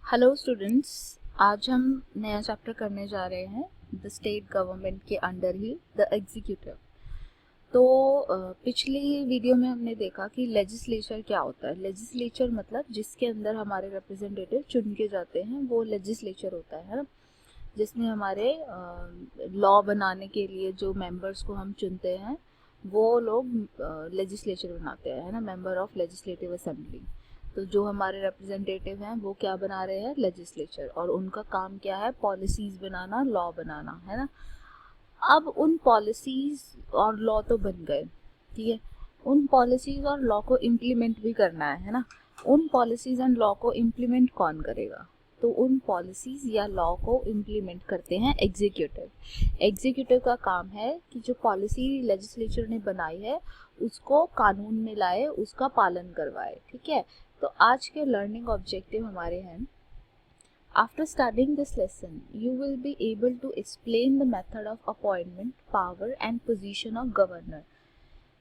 Hello students, आज हम नया चैप्टर करने जा रहे हैं द स्टेट गवर्नमेंट के अंडर ही द एग्जीक्यूटिव। तो पिछली वीडियो में हमने देखा कि लेजिस्लेचर क्या होता है। लेजिस्लेचर मतलब जिसके अंदर हमारे रिप्रेजेंटेटिव चुन के जाते हैं, वो लेजिस्लेचर होता है ना। जिसमें हमारे लॉ बनाने के लिए जो मेंबर्स को हम चुनते हैं वो लोग लेजिस्लेचर बनाते हैं, है ना, मेंबर ऑफ लेजिस्लेटिव असेंबली। तो जो हमारे रिप्रेजेंटेटिव हैं वो क्या बना रहे हैं, लेजिस्लेचर, और उनका काम क्या है, पॉलिसीज बनाना, लॉ बनाना, है ना। अब उन पॉलिसीज और लॉ तो बन गए, ठीक है, उन पॉलिसीज और लॉ को इम्प्लीमेंट भी करना है ना। उन पॉलिसीज एंड लॉ को इम्प्लीमेंट कौन करेगा? तो उन पॉलिसीज या लॉ को इम्प्लीमेंट करते हैं एग्जीक्यूटिव। एग्जीक्यूटिव का काम है कि जो पॉलिसी लेजिस्लेचर ने बनाई है उसको कानून में लाए, उसका पालन करवाए, ठीक है। तो आज के लर्निंग ऑब्जेक्टिव हमारे हैं, after studying this lesson, you will be able to explain the method of appointment, power and position of governor.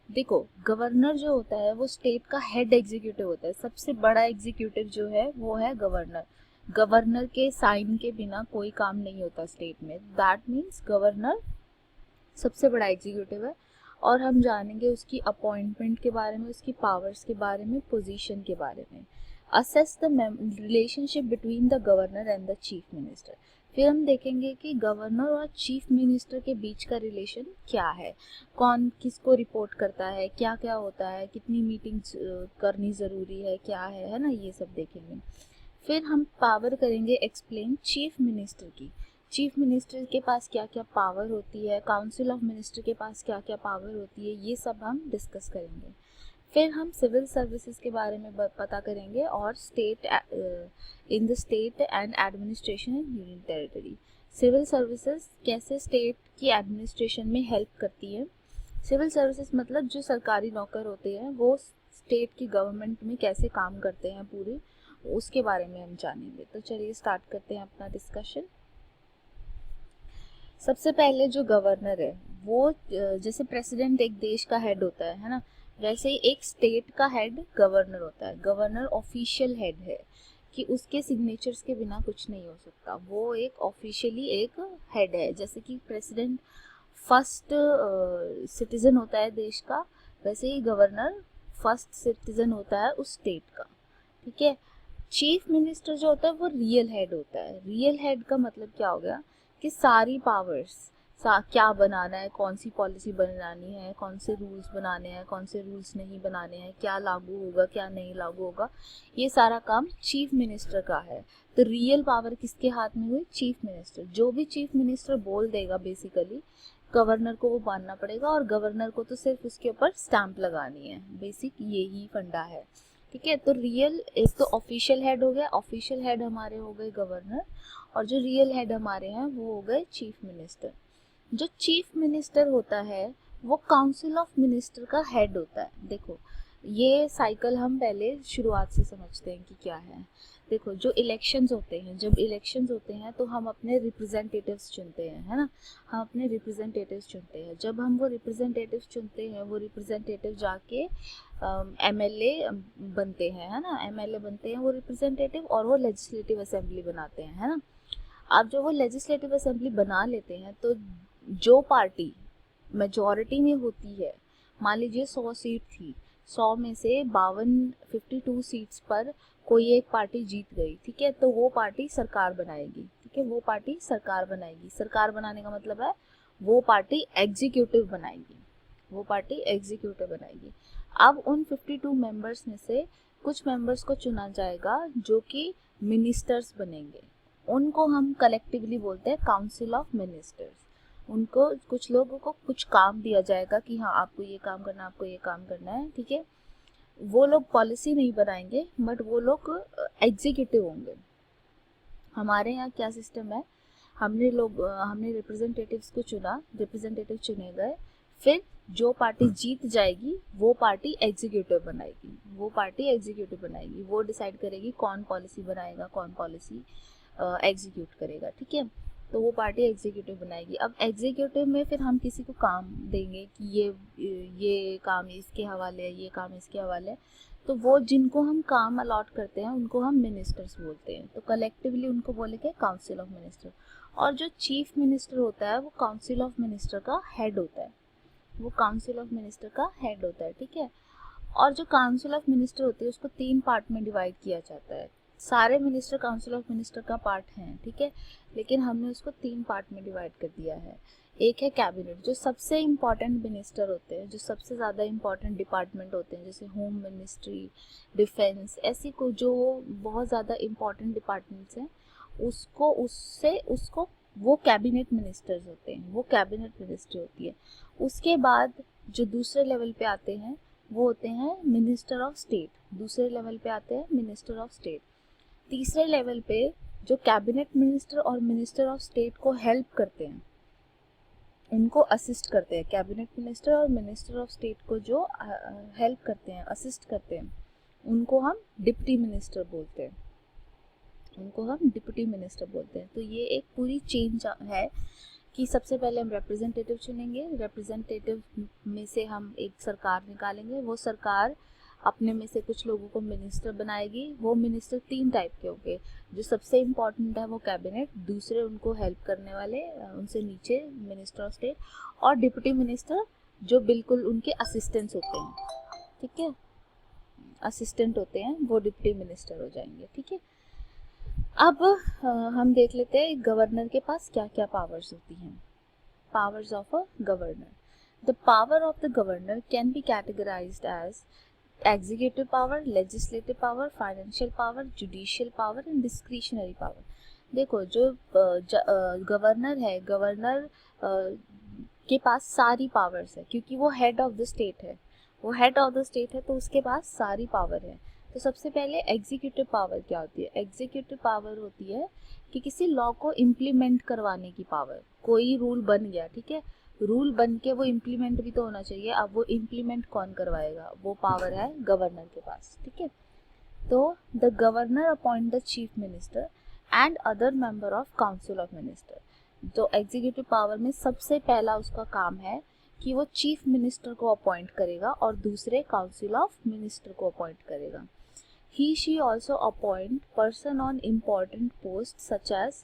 देखो, गवर्नर जो होता है वो स्टेट का हेड एग्जीक्यूटिव होता है। सबसे बड़ा एग्जीक्यूटिव जो है वो है गवर्नर। गवर्नर के साइन के बिना कोई काम नहीं होता स्टेट में। दैट मीन्स गवर्नर सबसे बड़ा एग्जीक्यूटिव है। और हम जानेंगे उसकी अपॉइंटमेंट के बारे में, उसकी पावर्स के बारे में, पोजीशन के बारे में। Assess the relationship between the governor and the chief minister. फिर हम देखेंगे कि गवर्नर और चीफ मिनिस्टर के बीच का रिलेशन क्या है, कौन किसको रिपोर्ट करता है, क्या क्या होता है, कितनी मीटिंग्स करनी ज़रूरी है, क्या है ना, ये सब देखेंगे। फिर हम पावर करेंगे एक्सप्लेन चीफ मिनिस्टर की। चीफ मिनिस्टर के पास क्या क्या पावर होती है, काउंसिल ऑफ मिनिस्टर के पास क्या क्या पावर होती है, ये सब हम डिस्कस करेंगे। फिर हम सिविल सर्विसेज के बारे में पता करेंगे और state in the state and administration in union territory. Civil services कैसे स्टेट की एडमिनिस्ट्रेशन में हेल्प करती है। सिविल सर्विसेज मतलब जो सरकारी नौकर होते हैं वो स्टेट की गवर्नमेंट में कैसे काम करते हैं पूरी, उसके बारे में हम जानेंगे। तो चलिए स्टार्ट करते हैं अपना डिस्कशन। सबसे पहले जो गवर्नर है वो जैसे प्रेसिडेंट एक देश का हेड होता है ना, वैसे ही एक स्टेट का हेड गवर्नर होता है। गवर्नर ऑफिशियल हेड है कि उसके सिग्नेचर्स के बिना कुछ नहीं हो सकता। वो एक ऑफिशियली एक हेड है। जैसे कि प्रेसिडेंट फर्स्ट सिटीजन होता है देश का, वैसे ही गवर्नर फर्स्ट सिटीजन होता है उस स्टेट का, ठीक है। चीफ मिनिस्टर जो होता है वो रियल हेड होता है। रियल हेड का मतलब क्या हो गया कि सारी पावर्स, क्या बनाना है, कौन सी पॉलिसी बनानी है, कौन से रूल्स बनाने हैं, कौन से रूल्स नहीं बनाने हैं, क्या लागू होगा क्या नहीं लागू होगा, ये सारा काम चीफ मिनिस्टर का है। तो रियल पावर किसके हाथ में हुई? Chief minister. जो भी चीफ मिनिस्टर बोल देगा बेसिकली गवर्नर को वो मानना पड़ेगा, और गवर्नर को तो सिर्फ उसके ऊपर स्टैंप लगानी है। बेसिक यही फंडा है, ठीक है। तो रियल एक तो ऑफिशियल हेड हो गया, ऑफिशियल हेड हमारे हो गए गवर्नर, और जो रियल हेड हमारे हैं वो हो गए चीफ मिनिस्टर। जो चीफ मिनिस्टर होता है वो काउंसिल ऑफ मिनिस्टर का हेड होता है। देखो, ये साइकिल हम पहले शुरुआत से समझते हैं कि क्या है। देखो, जो इलेक्शंस होते हैं, जब इलेक्शंस होते हैं तो हम अपने रिप्रेजेंटेटिव्स चुनते हैं, है ना। हम अपने रिप्रेजेंटेटिव्स चुनते हैं। जब हम वो रिप्रेजेंटेटिव्स चुनते हैं, वो रिप्रेजेंटेटिव जाके एमएलए बनते हैं, है ना। एमएलए बनते हैं वो रिप्रेजेंटेटिव, और वो लेजिस्लेटिव असेंबली बनाते हैं, है ना। अब जो वो लेजिस्लेटिव असेंबली बना लेते हैं तो जो पार्टी मेजॉरिटी में होती है, मान लीजिए 100 सीट थी, 100 में से 52 सीट्स पर कोई एक पार्टी जीत गई, ठीक है, तो वो पार्टी सरकार बनाएगी, ठीक है। वो पार्टी सरकार बनाएगी। सरकार बनाने का मतलब है वो पार्टी एग्जीक्यूटिव बनाएगी, वो पार्टी एग्जीक्यूटिव बनाएगी। अब उन 52 मेंबर्स में से कुछ मेंबर्स को चुना जाएगा जो कि मिनिस्टर्स बनेंगे। उनको हम कलेक्टिवली बोलते हैं काउंसिल ऑफ मिनिस्टर्स। उनको, कुछ लोगों को कुछ काम दिया जाएगा कि हाँ आपको ये काम करना है, आपको ये काम करना है, ठीक है। वो लोग पॉलिसी नहीं बनाएंगे, बट वो लोग एग्जीक्यूटिव होंगे। हमारे यहाँ क्या सिस्टम है, हमने रिप्रेजेंटेटिव्स को चुना, रिप्रेजेंटेटिव चुने गए, फिर जो पार्टी जीत जाएगी वो पार्टी एग्जीक्यूटिव बनाएगी, वो पार्टी एग्जीक्यूटिव बनाएगी, वो डिसाइड करेगी कौन पॉलिसी बनाएगा, कौन पॉलिसी एग्जीक्यूट करेगा, ठीक है। तो वो पार्टी एग्जीक्यूटिव बनाएगी। अब एग्जीक्यूटिव में फिर हम किसी को काम देंगे कि ये काम इसके हवाले है, ये काम इसके हवाले है, तो वो जिनको हम काम अलॉट करते हैं उनको हम मिनिस्टर्स बोलते हैं, तो कलेक्टिवली उनको बोलेंगे काउंसिल ऑफ मिनिस्टर। और जो चीफ मिनिस्टर होता है वो काउंसिल ऑफ मिनिस्टर का हेड होता है, वो काउंसिल ऑफ मिनिस्टर का हेड होता है, ठीक है। और जो काउंसिल ऑफ मिनिस्टर होती है उसको 3 पार्ट में डिवाइड किया जाता है। सारे मिनिस्टर काउंसिल ऑफ मिनिस्टर का पार्ट हैं, ठीक है, लेकिन हमने उसको 3 पार्ट में डिवाइड कर दिया है। एक है कैबिनेट, जो सबसे इम्पॉर्टेंट मिनिस्टर होते हैं, जो सबसे ज़्यादा इम्पॉर्टेंट डिपार्टमेंट होते हैं, जैसे होम मिनिस्ट्री, डिफेंस, ऐसी को जो बहुत ज़्यादा इम्पॉर्टेंट डिपार्टमेंट्स हैं, उसको वो कैबिनेट मिनिस्टर्स होते हैं, वो कैबिनेट मिनिस्ट्री होती है। उसके बाद जो दूसरे लेवल पे आते हैं वो होते हैं मिनिस्टर ऑफ स्टेट, दूसरे लेवल पे आते हैं मिनिस्टर ऑफ स्टेट। तीसरे लेवल पे जो कैबिनेट मिनिस्टर और मिनिस्टर ऑफ स्टेट को हेल्प करते हैं, उनको असिस्ट करते हैं, कैबिनेट मिनिस्टर और मिनिस्टर ऑफ स्टेट को जो हेल्प करते हैं, असिस्ट करते हैं, उनको हम डिप्टी मिनिस्टर बोलते हैं, उनको हम डिप्टी मिनिस्टर बोलते हैं। तो ये एक पूरी चेंज है कि सबसे पहले हम रिप्रेजेंटेटिव चुनेंगे, रिप्रेजेंटेटिव में से हम एक सरकार निकालेंगे, वो सरकार अपने में से कुछ लोगों को मिनिस्टर बनाएगी। वो मिनिस्टर 3 टाइप के होंगे, जो सबसे इम्पॉर्टेंट है वो कैबिनेट, दूसरे उनको हेल्प करने वाले, उनसे नीचे मिनिस्टर ऑफ स्टेट, और डिप्टी मिनिस्टर जो बिल्कुल उनके असिस्टेंट्स होते हैं, ठीक है, असिस्टेंट होते हैं, वो डिप्टी मिनिस्टर हो जाएंगे, ठीक है। अब हम देख लेते हैं गवर्नर के पास क्या क्या पावर्स होती हैं। Powers of a governor. The power of the governor can be categorized as executive power, legislative power, financial power, judicial power and discretionary power. देखो जो गवर्नर है, गवर्नर के पास सारी पावर्स है, क्योंकि वो हेड ऑफ द स्टेट है, वो हेड ऑफ द स्टेट है, तो उसके पास सारी पावर है। तो सबसे पहले एग्जीक्यूटिव पावर क्या होती है? एग्जीक्यूटिव पावर होती है कि किसी लॉ को इम्प्लीमेंट करवाने की पावर। कोई रूल बन गया, ठीक है, रूल बन के वो इम्प्लीमेंट भी तो होना चाहिए। अब वो इम्प्लीमेंट कौन करवाएगा? वो पावर है गवर्नर के पास, ठीक है। तो the governor appoint the chief minister and other member of council of minister. तो एग्जीक्यूटिव पावर में सबसे पहला उसका काम है कि वो चीफ मिनिस्टर को अपॉइंट करेगा और दूसरे काउंसिल ऑफ मिनिस्टर को अपॉइंट करेगा। He she also appoint person on important posts such as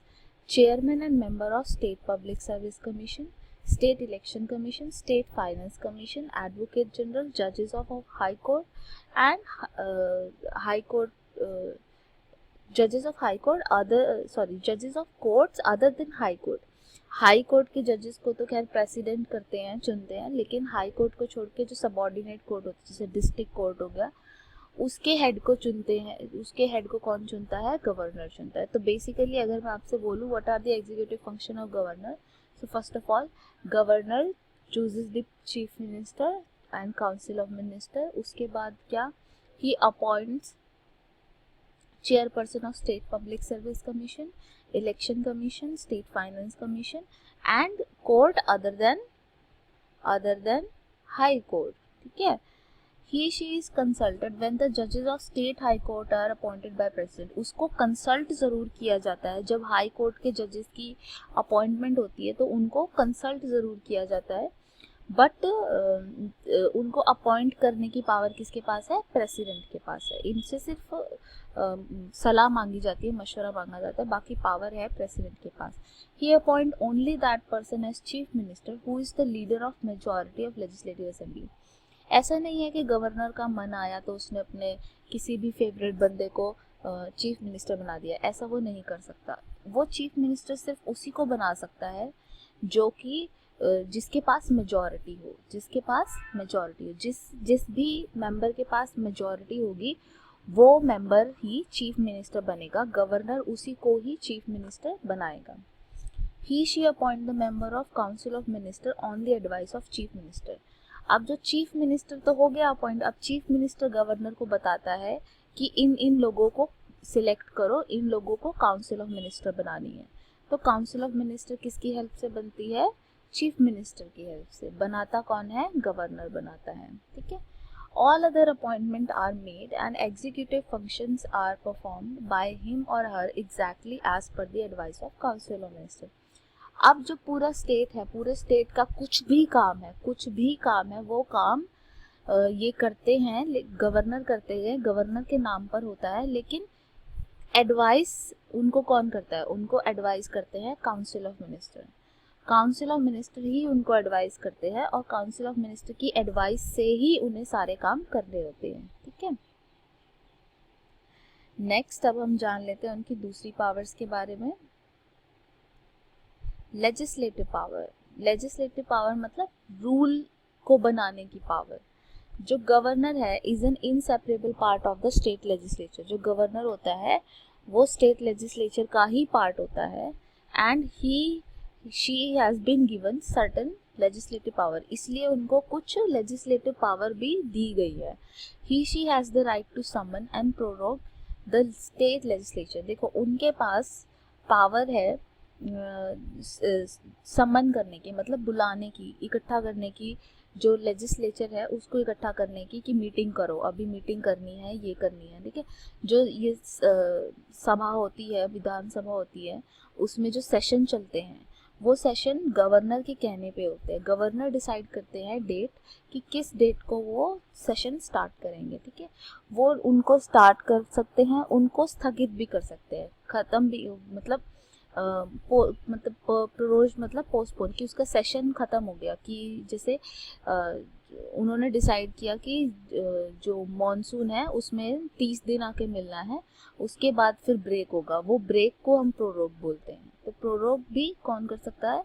chairman and member of State Public Service Commission, State Election Commission, State Finance Commission, Advocate General, judges of High Court and High Court judges of High Court judges of courts other than High Court। High court के जजेस को तो खैर president करते हैं, चुनते हैं, लेकिन हाई कोर्ट को छोड़ के जो सबऑर्डिनेट कोर्ट होते हैं, जैसे डिस्ट्रिक्ट कोर्ट हो गया, उसके हेड को चुनते हैं। उसके हेड को कौन चुनता है? गवर्नर चुनता है। तो बेसिकली अगर मैं आपसे बोलूँ what are the executive function of governor, so first of all governor chooses the chief minister and council of minister. उसके बाद क्या? He appoints chairperson of state public service commission, election commission, state finance commission and court other than high court, ठीक है। He she is consulted when the judges of state high court are appointed by president। उसको consult ज़रूर किया जाता है जब high court के जजेस की अपॉइंटमेंट होती है, तो उनको कंसल्ट ज़रूर किया जाता है, बट उनको अपॉइंट करने की पावर किसके पास है? प्रेसिडेंट के पास है। इनसे सिर्फ सलाह मांगी जाती है, मशवरा मांगा जाता है, बाकी पावर है प्रेसिडेंट के पास। He appoint only that person as chief minister who is the leader of majority of legislative assembly। ऐसा नहीं है कि गवर्नर का मन आया तो उसने अपने किसी भी फेवरेट बंदे को चीफ मिनिस्टर बना दिया, ऐसा वो नहीं कर सकता। वो चीफ मिनिस्टर सिर्फ उसी को बना सकता है जो कि जिसके पास मेजॉरिटी हो, जिस भी मेंबर के पास मेजॉरिटी होगी वो मेंबर ही चीफ मिनिस्टर बनेगा। गवर्नर उसी को ही चीफ मिनिस्टर बनाएगा। He she appoint the member of council of minister on the advice of chief minister. अब जो चीफ मिनिस्टर तो हो गया अपॉइंट, अब चीफ मिनिस्टर गवर्नर को बताता है कि इन लोगों को सिलेक्ट करो, इन लोगों को काउंसिल ऑफ मिनिस्टर बनानी है। तो काउंसिल ऑफ मिनिस्टर किसकी हेल्प से बनती है? चीफ मिनिस्टर की हेल्प से। बनाता कौन है? गवर्नर बनाता है, ठीक है। All other appointment are made and executive functions are performed by him or her exactly as per the advice of council of minister. अब जो पूरा स्टेट है, पूरे स्टेट का कुछ भी काम है, वो काम ये करते हैं, गवर्नर करते हैं, गवर्नर के नाम पर होता है, लेकिन एडवाइस उनको कौन करता है? उनको एडवाइस करते हैं council of minister. Council of minister ही उनको एडवाइस करते हैं और काउंसिल ऑफ मिनिस्टर की एडवाइस से ही उन्हें सारे काम करने होते हैं। ठीक है, नेक्स्ट अब हम जान लेते हैं उनकी दूसरी पावर्स के बारे में। Legislative power. लेजिस्लेटिव पावर मतलब रूल को बनाने की पावर। जो गवर्नर है is an inseparable part of the state legislature. जो गवर्नर होता है वो स्टेट लेजिस्लेचर का ही पार्ट होता है, and she has been given certain legislative power, इसलिए उनको कुछ लेजिस्लेटिव पावर भी दी गई है। He she has the right to summon and prorogue the state legislature. देखो उनके पास पावर है समन करने की, मतलब बुलाने की, इकट्ठा करने की, जो लेजिस्लेचर है उसको इकट्ठा करने की, कि मीटिंग करो, अभी मीटिंग करनी है, ये करनी है। ठीक है, जो ये सभा होती है, विधान सभा होती है, उसमें जो सेशन चलते हैं वो सेशन गवर्नर के कहने पे होते हैं। गवर्नर डिसाइड करते हैं डेट, कि किस डेट को वो सेशन स्टार्ट करेंगे। ठीक है, वो उनको स्टार्ट कर सकते हैं, उनको स्थगित भी कर सकते हैं, खत्म भी, मतलब मतलब प्रोरोज मतलब पोस्टपोन, कि उसका सेशन खत्म हो गया, कि जैसे उन्होंने डिसाइड किया कि जो मॉनसून है उसमें 30 दिन आके मिलना है, उसके बाद फिर ब्रेक होगा, वो ब्रेक को हम प्रोरोग बोलते हैं। तो प्रोरोग भी कौन कर सकता है?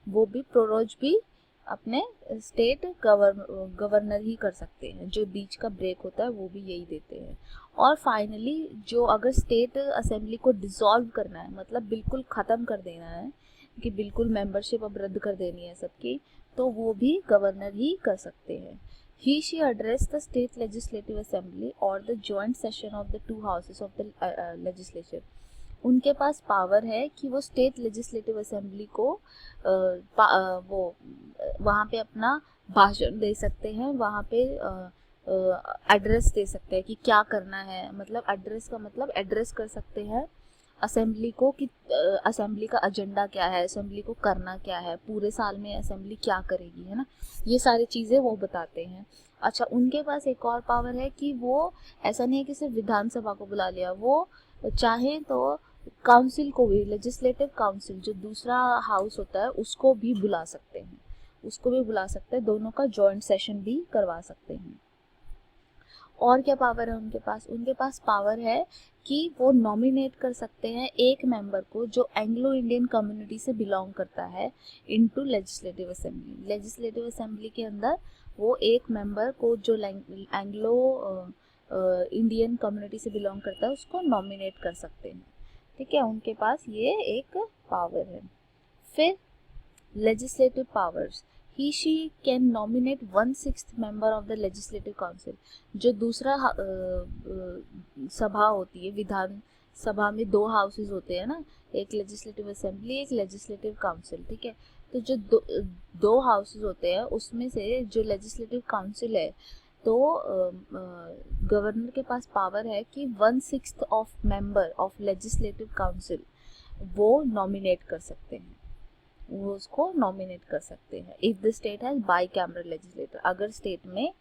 वो भी प्रोरोज भी अपने स्टेट गवर्नर ही कर सकते हैं। जो बीच का ब्रेक होता है वो भी यही देते हैं। और फाइनली जो अगर स्टेट असेंबली को डिसॉल्व करना है, मतलब बिल्कुल ख़त्म कर देना है, कि बिल्कुल मेंबरशिप अब रद्द कर देनी है सबकी, तो वो भी गवर्नर ही कर सकते हैं। He she address the state legislative assembly or the joint session of the two houses of the legislature। उनके पास पावर है कि वो स्टेट लेजिस्लेटिव असेंबली को वो वहाँ पे अपना भाषण दे सकते हैं, वहाँ पे एड्रेस दे सकते हैं कि क्या करना है, मतलब एड्रेस का मतलब एड्रेस कर सकते हैं असेंबली को, कि असेंबली का एजेंडा क्या है, असेंबली को करना क्या है, पूरे साल में असेंबली क्या करेगी, है ना, ये सारी चीज़ें वो बताते हैं। अच्छा, उनके पास एक और पावर है कि वो ऐसा नहीं है कि सिर्फ विधानसभा को बुला लिया, वो चाहे तो काउंसिल को भी, लेजिस्लेटिव काउंसिल जो दूसरा हाउस होता है उसको भी बुला सकते हैं, उसको भी बुला सकते हैं, दोनों का जॉइंट सेशन भी करवा सकते हैं। और क्या पावर है उनके पास? उनके पास पावर है कि वो नॉमिनेट कर सकते हैं एक मेंबर को जो एंग्लो इंडियन कम्युनिटी से बिलोंग करता है into legislative assembly. Legislative assembly के अंदर वो एक मेंबर को जो एंग्लो इंडियन कम्युनिटी से बिलोंग करता है उसको नॉमिनेट कर सकते हैं। ठीक है, उनके पास ये एक पावर है। फिर legislative powers, he she can nominate 1/6 member of the legislative council. जो दूसरा सभा होती है, विधान सभा में 2 हाउसेज होते हैं ना, एक लेजिस्लेटिव असेंबली, एक लेजिस्लेटिव काउंसिल। ठीक है, तो जो दो हाउसेज होते हैं उसमें से जो लेजिस्लेटिव काउंसिल है, तो गवर्नर के पास पावर है कि 1/6 of member of legislative council वो नॉमिनेट कर सकते हैं, वो उसको नॉमिनेट कर सकते हैं। If the state has by cameral legislator, अगर स्टेट में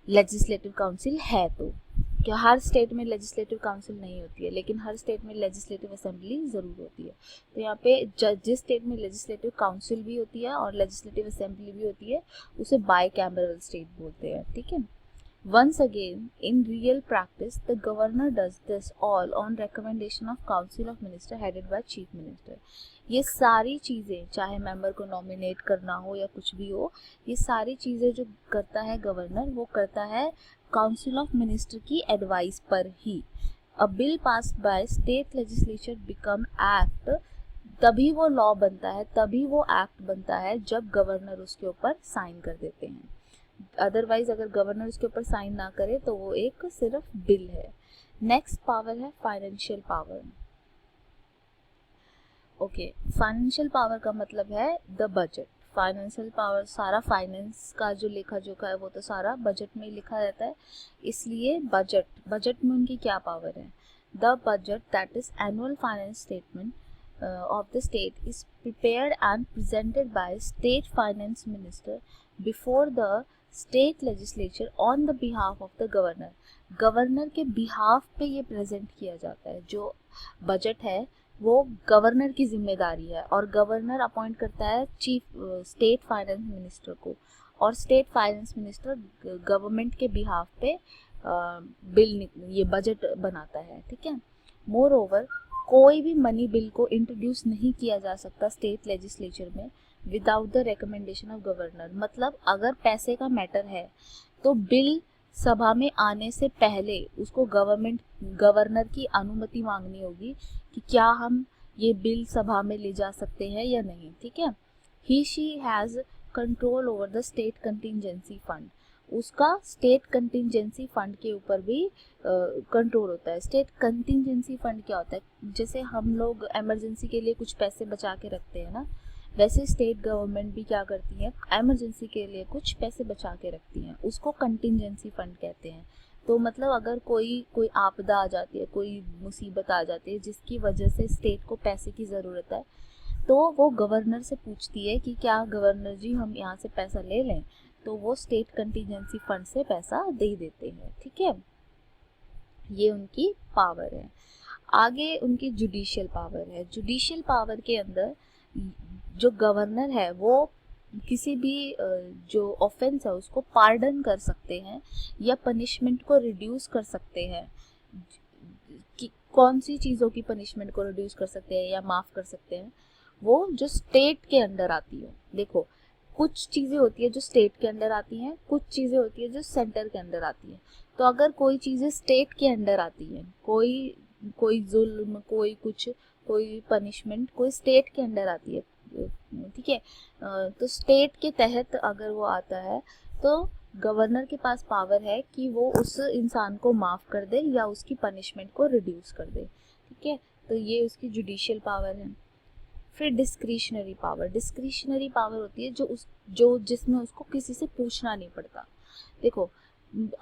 लेजिस्लेटिव काउंसिल है तो। क्या हर स्टेट में लेजिस्लेटिव काउंसिल नहीं होती है, लेकिन हर स्टेट में लेजिस्लेटिव असेंबली ज़रूर होती है। तो यहाँ पे जिस स्टेट में लेजिस्लेटिव काउंसिल भी होती है और लेजिस्लेटिव असेंबली भी होती है उसे बाई कैमरल स्टेट बोलते हैं। ठीक है, once again in real practice the governor does this all on recommendation of council of minister headed by chief minister। ये सारी चीज़ें, चाहे मेंबर को नॉमिनेट करना हो या कुछ भी हो, ये सारी चीज़ें जो करता है गवर्नर, वो करता है काउंसिल ऑफ मिनिस्टर की एडवाइस पर ही। A bill passed by state legislature become act, तभी वो लॉ बनता है, तभी वो एक्ट बनता है जब गवर्नर उसके ऊपर साइन कर देते हैं। अदरवाइज अगर गवर्नर उसके ऊपर साइन ना करे तो वो एक सिर्फ बिल है। नेक्स्ट पावर है financial power. Okay, financial power का मतलब है द बजट। फाइनेंशियल पावर, सारा फाइनेंस का जो लेखा जोखा है वो तो सारा बजट में लिखा रहता है, इसलिए बजट में उनकी क्या पावर है? The budget that is annual finance statement of the state is prepared and presented by state finance minister before the state legislature on the behalf of the governor, governor के behalf पे ये present किया जाता है। जो budget है वो governor की जिम्मेदारी है और गवर्नर अपॉइंट करता है चीफ स्टेट फाइनेंस मिनिस्टर को, और स्टेट फाइनेंस मिनिस्टर गवर्नमेंट के बिहाफ पे बिल ये बजट बनाता है, ठीक है। मोर ओवर कोई भी मनी बिल को इंट्रोड्यूस नहीं किया जा सकता स्टेट लेजिस्लेचर में without the recommendation of governor. मतलब अगर पैसे का मैटर है तो बिल सभा में आने से पहले उसको गवर्नर की अनुमति मांगनी होगी कि क्या हम ये बिल सभा में ले जा सकते हैं या नहीं, ठीक है। He she has control over the state contingency fund, उसका स्टेट कंटिजेंसी फंड के ऊपर भी कंट्रोल होता है। स्टेट कंटिजेंसी फंड क्या होता है? जैसे हम लोग इमरजेंसी के लिए कुछ पैसे बचा के रखते हैं ना, वैसे स्टेट गवर्नमेंट भी क्या करती है, इमरजेंसी के लिए कुछ पैसे बचा के रखती हैं, उसको कंटिजेंसी फंड कहते हैं। तो मतलब अगर कोई आपदा आ जाती है, कोई मुसीबत आ जाती है जिसकी वजह से स्टेट को पैसे की ज़रूरत है, तो वो गवर्नर से पूछती है कि क्या गवर्नर जी हम यहाँ से पैसा ले लें, तो वो स्टेट कंटिजेंसी फंड से पैसा दे देते हैं, ठीक है। ये उनकी पावर है। आगे उनकी जुडिशियल पावर है। जुडिशियल पावर के अंदर जो गवर्नर है वो किसी भी जो ऑफेंस है उसको पार्डन कर सकते हैं या पनिशमेंट को रिड्यूस कर सकते हैं। कि कौन सी चीज़ों की पनिशमेंट को रिड्यूस कर सकते हैं या माफ़ कर सकते हैं? वो जो स्टेट के अंडर आती है। देखो, कुछ चीज़ें होती है जो स्टेट के अंडर आती हैं, कुछ चीज़ें होती है जो सेंटर के अंदर आती हैं। तो अगर कोई चीज़ें स्टेट के अंडर आती हैं, कोई जुल्म, कोई कुछ, कोई पनिशमेंट कोई स्टेट के अंडर आती है, ठीक है, तो स्टेट के तहत अगर वो आता है तो गवर्नर के पास पावर है कि वो उस इंसान को माफ़ कर दे या उसकी पनिशमेंट को रिड्यूस कर दे, ठीक है। तो ये उसकी जुडिशियल पावर है। फिर डिस्क्रिशनरी पावर। डिस्क्रिशनरी पावर होती है जो जिसमें उसको किसी से पूछना नहीं पड़ता। देखो,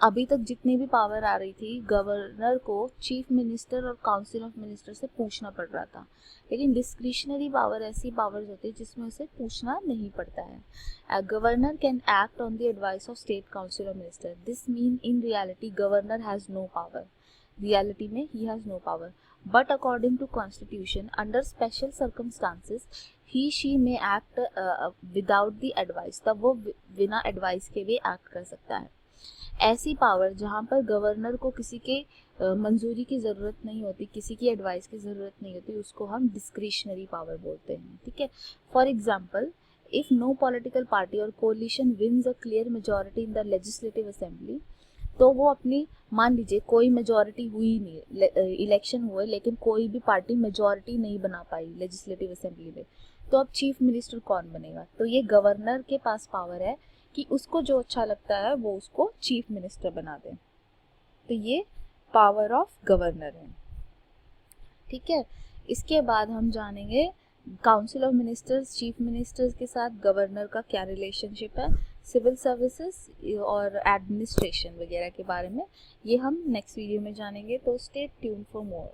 अभी तक जितनी भी पावर आ रही थी, गवर्नर को चीफ मिनिस्टर और काउंसिल ऑफ मिनिस्टर से पूछना पड़ रहा था, लेकिन डिस्क्रिशनरी पावर ऐसी पावर्स होती है जिसमें उसे पूछना नहीं पड़ता है। Governor can act on the advice of state council of minister. This mean in reality governor has no power. Reality में he has no power, but according to constitution under special circumstances he she may act without the advice. तब वो बिना advice के भी act कर सकता है। ऐसी पावर जहाँ पर गवर्नर को किसी के मंजूरी की ज़रूरत नहीं होती, किसी की एडवाइस की ज़रूरत नहीं होती, उसको हम डिस्क्रिशनरी पावर बोलते हैं, ठीक है। For example, if no political party or coalition wins a clear majority in the legislative assembly, तो वो अपनी, मान लीजिए कोई मेजॉरिटी हुई नहीं, इलेक्शन हुए लेकिन कोई भी पार्टी मेजॉरिटी नहीं बना पाई लेजिस्लेटिव असेंबली में, तो अब चीफ मिनिस्टर कौन बनेगा? तो ये गवर्नर के पास पावर है कि उसको जो अच्छा लगता है वो उसको चीफ मिनिस्टर बना दे। तो ये पावर ऑफ गवर्नर है, ठीक है। इसके बाद हम जानेंगे council of ministers, chief ministers के साथ गवर्नर का क्या रिलेशनशिप है, सिविल सर्विसेज और एडमिनिस्ट्रेशन वगैरह के बारे में। ये हम नेक्स्ट वीडियो में जानेंगे, तो स्टे ट्यून्ड फॉर मोर।